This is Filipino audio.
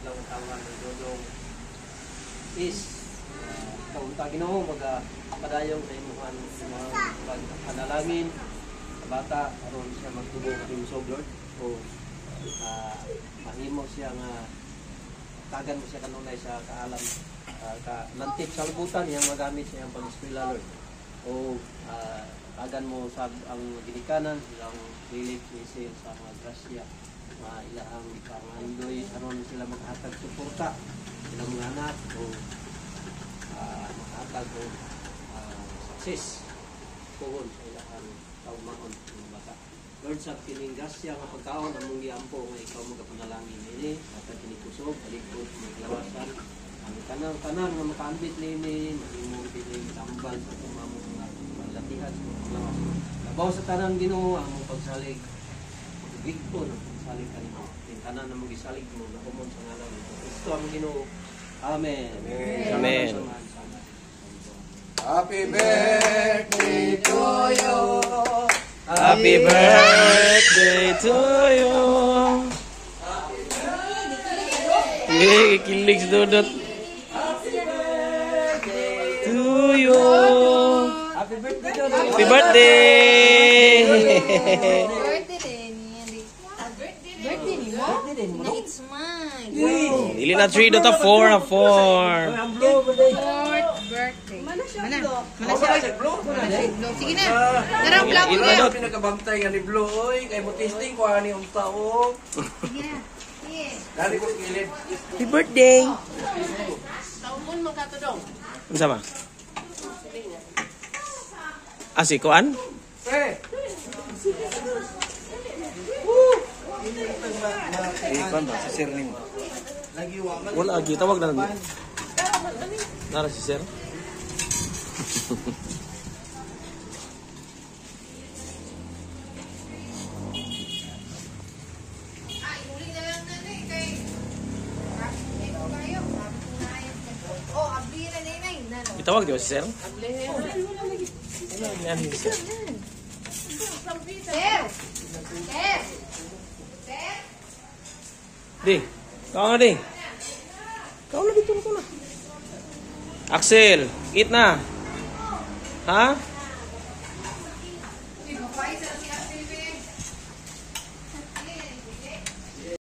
ilang taon ng dodong is kaunta Ginoo magpadayong sa imuhan mga pagpanalangin sa bata aron siya magtubo sa imong Lord o mahimo siya nga tagan mo siya kanunay sa kaalam lantip sa lubutan yang magamit sa iyang pag-eskwela Lord o tagan mo sa ang ginikanan ilang lilig isil sa mga grasya ilahang pangandoy aron sila maghatag suporta ilang mga anak o maghatag o success tugon sa ilahang kaumaon ng bata Lord sa kining grasya nga pagkaon among giampo nga ikaw magapanalangin ini at kinikusog balikod maglawasan ang tanan nga makaambit nini mahimong pining tambal sa tumamong mga latihan sa paglawas labaw sa tanan Ginoo ang pagsalig bigton ang pagsalig kanimo yung tanan na magisalig mo na umon sa ngalan ni Kristo ang Ginoo amen amen Happy birthday to you. Happy birthday to you. Kilig si Dodot. To you. happy birthday Dodot Happy birthday. Birthday ni mo? Na it's mine. Dili na 3 dot 4 na 4. ang blue birthday Fourth birthday. Mana siya? Mana siya? Blue. Sige na. Darang vlog mo Ito na. pinagabantay nga ni Blue. Oy, kay mo testing ko ani ang tao. Sige na. Sige. Dali ko kilid. Happy birthday. Taumon magkatodong. Ano sama? Si Kuan? Ipan ba si Sir nimo? Wala lagi tawag na. Nara si Sir. Ay, uli na lang na kay. Ito kayo. Oh, abli na nay. Nano? Itawag di ba si Sir? Abli. Yan si Sir. Sir. Sir. Sir. Di. Kau nga di. Kau na dito na. Axel, eat na. Ha?